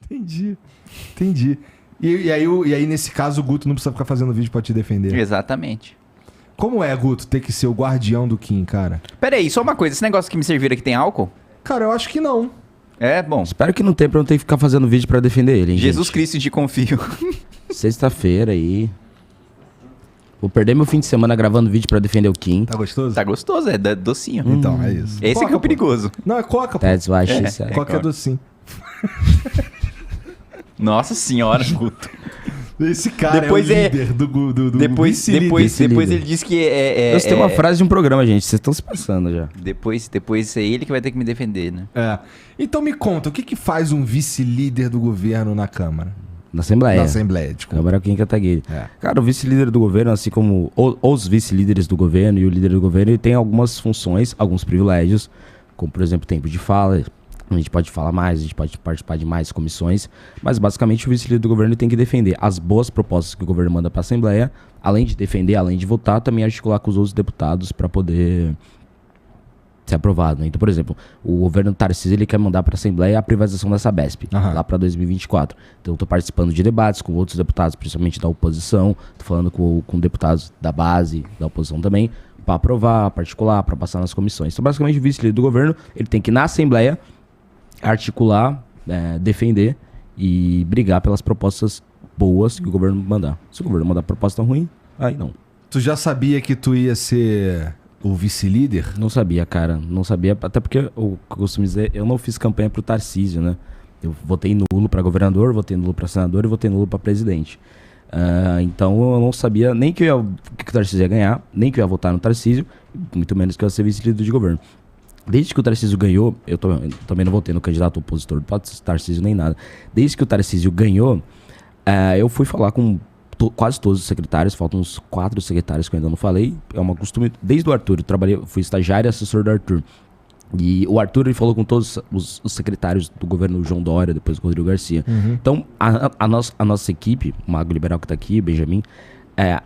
Entendi. E aí, nesse caso, o Guto não precisa ficar fazendo vídeo pra te defender. Exatamente. Como é, Guto, ter que ser o guardião do Kim, cara? Pera aí, só uma coisa. Esse negócio que me serviram aqui tem álcool? Cara, eu acho que não. É, bom. Espero que não tenha pra não ter que ficar fazendo vídeo pra defender ele, hein, Jesus gente? Cristo, te confio. Sexta-feira aí. Vou perder meu fim de semana gravando vídeo pra defender o Kim. Tá gostoso? Tá gostoso, é docinho. Então, é isso. Esse Coca, aqui é o pô. perigoso. Não, é Coca, pô. That's why she said. Coca é Coca. docinho. Nossa senhora, Guto. Esse cara Depois é o é- líder do Depois vice-líder. ele disse que Eu tenho uma frase de um programa, gente. Vocês estão se passando já. Depois é ele que vai ter que me defender, né? É. Então me conta, o que faz um vice-líder do governo na Câmara? Na Assembleia. Na Assembleia, desculpa. Câmara Kim Kataguiri. É. Cara, o vice-líder do governo, assim como os vice-líderes do governo e o líder do governo, ele tem algumas funções, alguns privilégios, como, por exemplo, tempo de fala. A gente pode falar mais, a gente pode participar de mais comissões, mas basicamente o vice-líder do governo tem que defender as boas propostas que o governo manda para a Assembleia, além de defender, além de votar, também articular com os outros deputados para poder ser aprovado, né? Então, por exemplo, o governo Tarcísio ele quer mandar para a Assembleia a privatização da Sabesp, lá para 2024. Então, eu estou participando de debates com outros deputados, principalmente da oposição, estou falando com deputados da base, da oposição também, para aprovar, particular, para passar nas comissões. Então, basicamente, o vice-líder do governo ele tem que ir na Assembleia articular, defender e brigar pelas propostas boas que o governo mandar. Se o governo mandar proposta ruim, aí não. Tu já sabia que tu ia ser o vice-líder? Não sabia, cara. Não sabia, até porque eu costumo dizer, eu não fiz campanha pro Tarcísio, né? Eu votei nulo pra governador, votei nulo pra senador e votei nulo pra presidente. Então eu não sabia nem que o Tarcísio ia ganhar, nem que eu ia votar no Tarcísio, muito menos que eu ia ser vice-líder de governo. Desde que o Tarcísio ganhou, eu também não votei no candidato opositor do Tarcísio nem nada. Desde que o Tarcísio ganhou, eu fui falar com quase todos os secretários, faltam uns 4 secretários que eu ainda não falei. É um costume, desde o Arthur, fui estagiário e assessor do Arthur. E o Arthur ele falou com todos os secretários do governo João Dória, depois o Rodrigo Garcia. Então, a nossa equipe, o Mago Liberal que tá aqui, Benjamin,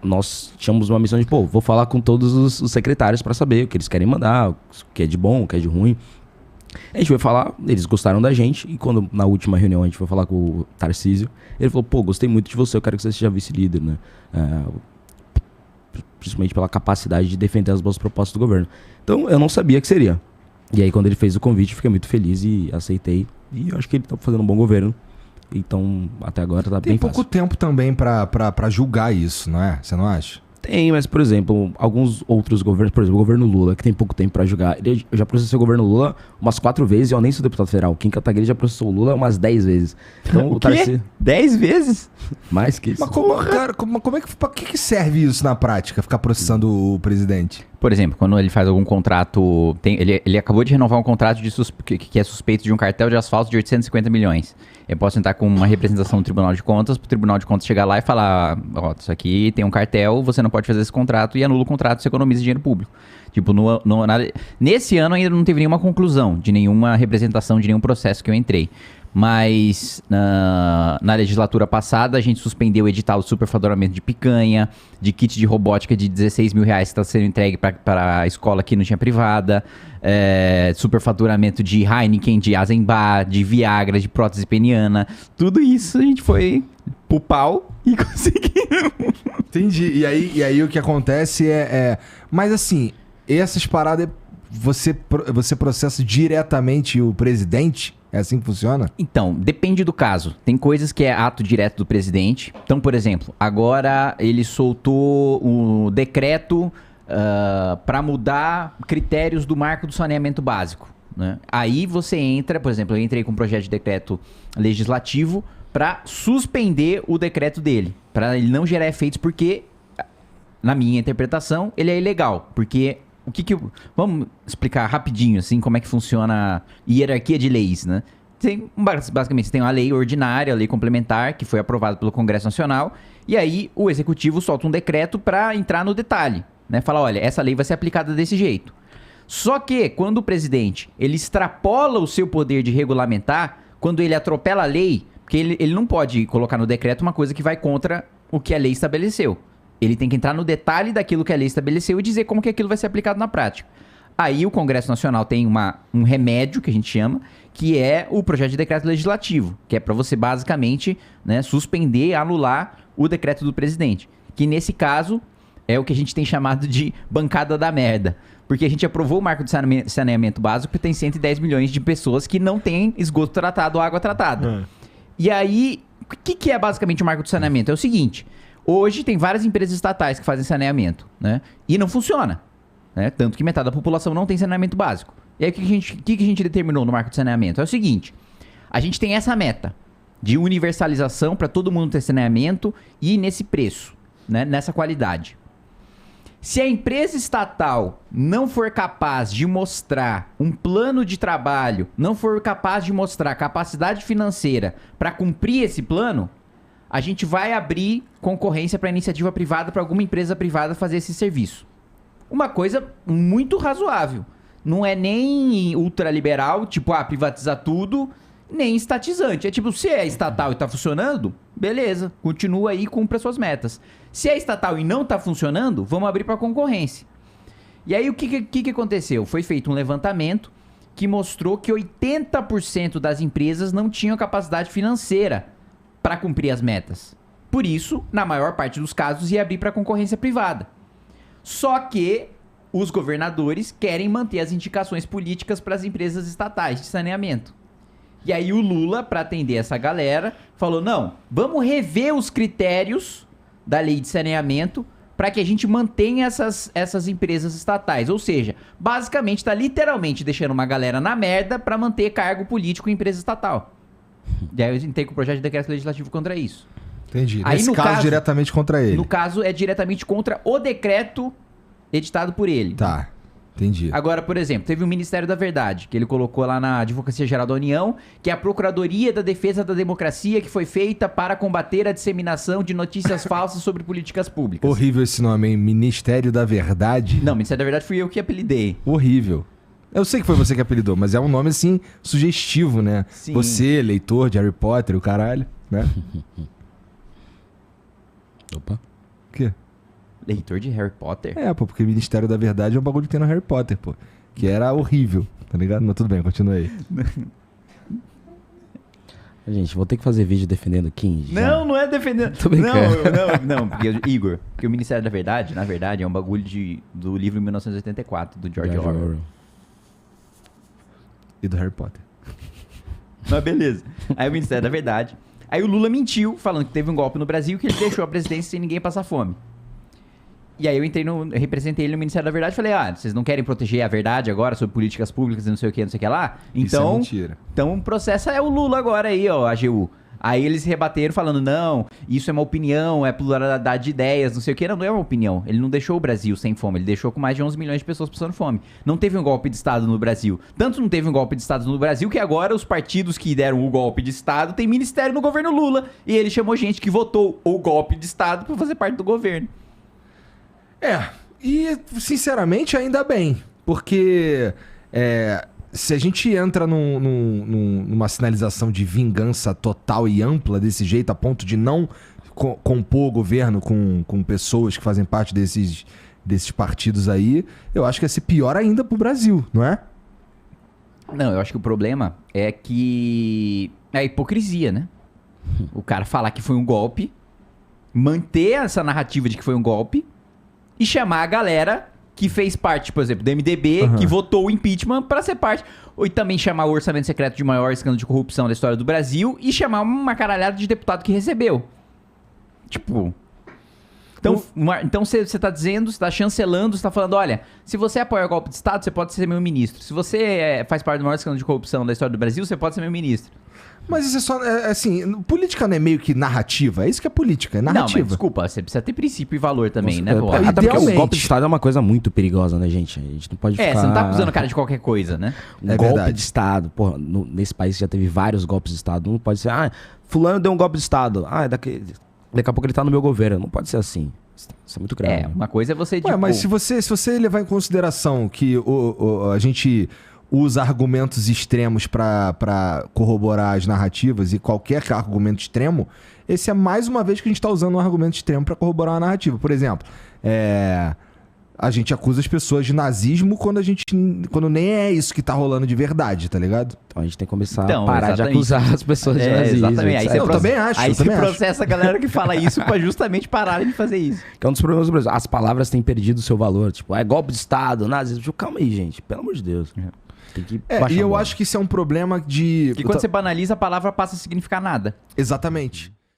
nós tínhamos uma missão de, vou falar com todos os secretários para saber o que eles querem mandar, o que é de bom, o que é de ruim. A gente foi falar, eles gostaram da gente, e quando na última reunião a gente foi falar com o Tarcísio, ele falou, gostei muito de você, eu quero que você seja vice-líder, né? Principalmente pela capacidade de defender as boas propostas do governo. Então, eu não sabia que seria. E aí, quando ele fez o convite, eu fiquei muito feliz e aceitei. E eu acho que ele tá fazendo um bom governo. Então, até agora tá bem fácil. Tem pouco tempo também pra julgar isso, não é? Você não acha? Tem, mas, por exemplo, alguns outros governos, por exemplo, o governo Lula, que tem pouco tempo pra julgar. Eu já processei o governo Lula umas 4 vezes e eu nem sou deputado federal. Kim Kataguiri já processou o Lula umas 10 vezes. Então, O quê? 10 vezes? Mais que isso. Mas como é que... Pra que serve isso na prática, ficar processando o presidente? Por exemplo, quando ele faz algum contrato... Ele acabou de renovar um contrato que é suspeito de um cartel de asfalto de 850 milhões. Eu posso entrar com uma representação no Tribunal de Contas, pro Tribunal de Contas chegar lá e falar, isso aqui tem um cartel, você não pode fazer esse contrato, e anula o contrato, você economiza dinheiro público. Tipo, nesse ano ainda não teve nenhuma conclusão de nenhuma representação, de nenhum processo que eu entrei. Mas na legislatura passada a gente suspendeu o edital de superfaturamento de picanha, de kit de robótica de 16 mil reais que está sendo entregue para a escola que não tinha privada, superfaturamento de Heineken, de Eisenbahn, de Viagra, de prótese peniana. Tudo isso a gente foi pro pau e conseguiu. Entendi. E aí o que acontece Mas assim, essas paradas você processa diretamente o presidente? É assim que funciona? Então, depende do caso. Tem coisas que é ato direto do presidente. Então, por exemplo, agora ele soltou o decreto para mudar critérios do marco do saneamento básico, né? Aí você entra, por exemplo, eu entrei com um projeto de decreto legislativo para suspender o decreto dele, para ele não gerar efeitos, porque, na minha interpretação, ele é ilegal, porque... Vamos explicar rapidinho, assim, como é que funciona a hierarquia de leis, né? Basicamente, você tem uma lei ordinária, a lei complementar, que foi aprovada pelo Congresso Nacional, e aí o Executivo solta um decreto para entrar no detalhe, né? Fala, olha, essa lei vai ser aplicada desse jeito. Só que, quando o presidente, ele extrapola o seu poder de regulamentar, quando ele atropela a lei, porque ele não pode colocar no decreto uma coisa que vai contra o que a lei estabeleceu. Ele tem que entrar no detalhe daquilo que a lei estabeleceu e dizer como que aquilo vai ser aplicado na prática. Aí o Congresso Nacional tem um remédio, que a gente chama, que é o projeto de decreto legislativo, que é para você basicamente, né, suspender, anular o decreto do presidente. Que nesse caso é o que a gente tem chamado de bancada da merda. Porque a gente aprovou o marco de saneamento básico que tem 110 milhões de pessoas que não têm esgoto tratado ou água tratada. E aí, o que é basicamente o marco de saneamento? É o seguinte, hoje tem várias empresas estatais que fazem saneamento, né? E não funciona. Né? Tanto que metade da população não tem saneamento básico. E aí, o que a gente determinou no marco de saneamento? É o seguinte, a gente tem essa meta de universalização para todo mundo ter saneamento e nesse preço, né? Nessa qualidade. Se a empresa estatal não for capaz de mostrar um plano de trabalho, não for capaz de mostrar capacidade financeira para cumprir esse plano, a gente vai abrir concorrência para iniciativa privada, para alguma empresa privada fazer esse serviço. Uma coisa muito razoável. Não é nem ultraliberal, tipo, privatizar tudo, nem estatizante. É tipo, se é estatal e tá funcionando, beleza, continua aí e cumpra suas metas. Se é estatal e não tá funcionando, vamos abrir para concorrência. E aí, o que aconteceu? Foi feito um levantamento que mostrou que 80% das empresas não tinham capacidade financeira para cumprir as metas. Por isso, na maior parte dos casos, ia abrir para concorrência privada. Só que os governadores querem manter as indicações políticas para as empresas estatais de saneamento. E aí o Lula, para atender essa galera, falou, não, vamos rever os critérios da lei de saneamento para que a gente mantenha essas empresas estatais. Ou seja, basicamente está literalmente deixando uma galera na merda para manter cargo político em empresa estatal. E aí eu entrei com o projeto de decreto legislativo contra isso. Entendi. Aí, Nesse caso, diretamente contra ele. No caso, é diretamente contra o decreto editado por ele. Tá, entendi. Agora, por exemplo, teve o Ministério da Verdade, que ele colocou lá na Advocacia Geral da União, que é a Procuradoria da Defesa da Democracia, que foi feita para combater a disseminação de notícias falsas sobre políticas públicas. Horrível esse nome, hein? Ministério da Verdade? Não, Ministério da Verdade fui eu que apelidei. Horrível. Eu sei que foi você que apelidou, mas é um nome, assim, sugestivo, né? Sim. Você, leitor de Harry Potter, o caralho, né? Opa. O quê? Leitor de Harry Potter? É, pô, porque Ministério da Verdade é um bagulho que tem no Harry Potter, pô. Que era horrível, tá ligado? Mas tudo bem, continua aí. Gente, vou ter que fazer vídeo defendendo Kim. Não é defendendo. Tô brincando. Não, porque, Igor, porque o Ministério da Verdade, na verdade, é um bagulho do livro 1984, do George Orwell. E do Harry Potter. Mas beleza. Aí o Ministério da Verdade. Aí o Lula mentiu, falando que teve um golpe no Brasil, que ele deixou a presidência sem ninguém passar fome. E aí eu representei ele no Ministério da Verdade e falei, vocês não querem proteger a verdade agora sobre políticas públicas e não sei o que lá? Então, isso é mentira. Então o processo é o Lula agora aí, ó, a AGU. Aí eles rebateram falando, não, isso é uma opinião, é pluralidade de ideias, não sei o que. Não é uma opinião. Ele não deixou o Brasil sem fome, ele deixou com mais de 11 milhões de pessoas passando fome. Não teve um golpe de Estado no Brasil. Tanto não teve um golpe de Estado no Brasil que agora os partidos que deram o golpe de Estado têm ministério no governo Lula. E ele chamou gente que votou o golpe de Estado pra fazer parte do governo. E sinceramente ainda bem, porque se a gente entra numa sinalização de vingança total e ampla desse jeito, a ponto de não compor o governo com pessoas que fazem parte desses partidos aí, eu acho que ia ser pior ainda pro Brasil, não é? Não, eu acho que o problema é que é a hipocrisia, né? O cara falar que foi um golpe, manter essa narrativa de que foi um golpe, e chamar a galera que fez parte, por exemplo, do MDB, que votou o impeachment pra ser parte. Ou e também chamar o orçamento secreto de maior escândalo de corrupção da história do Brasil e chamar uma caralhada de deputado que recebeu. Tipo... Então você tá dizendo, você tá chancelando, você tá falando, olha, se você apoia o golpe de Estado, você pode ser meu ministro. Se você faz parte do maior escândalo de corrupção da história do Brasil, você pode ser meu ministro. Mas isso é só, assim, política não é meio que narrativa? É isso que é política, é narrativa. Não, mas desculpa, você precisa ter princípio e valor também, né? Até porque o golpe de Estado é uma coisa muito perigosa, né, gente? A gente não pode ficar... você não tá acusando o cara de qualquer coisa, né? Golpe verdade. De Estado, porra, nesse país já teve vários golpes de Estado, não pode ser, fulano deu um golpe de Estado, daqui a pouco ele tá no meu governo, não pode ser assim. Isso é muito grave. Uma coisa é você... Mas se você levar em consideração que a gente... usa argumentos extremos pra corroborar as narrativas e qualquer argumento extremo, esse é mais uma vez que a gente tá usando um argumento extremo pra corroborar uma narrativa. Por exemplo, a gente acusa as pessoas de nazismo quando nem é isso que tá rolando de verdade, tá ligado? Então a gente tem que começar Então, a parar de acusar as pessoas de nazismo. Exatamente. Aí Eu também acho. Aí eu você também acho. processa a galera que fala isso pra justamente pararem de fazer isso. Que é um dos problemas do Brasil. As palavras têm perdido o seu valor. Tipo, é golpe de Estado, nazismo. Tipo, calma aí, gente. Pelo amor de Deus. Tem que baixar E a eu bola. acho que isso é um problema de... Porque quando você banaliza, a palavra passa a significar nada. Exatamente.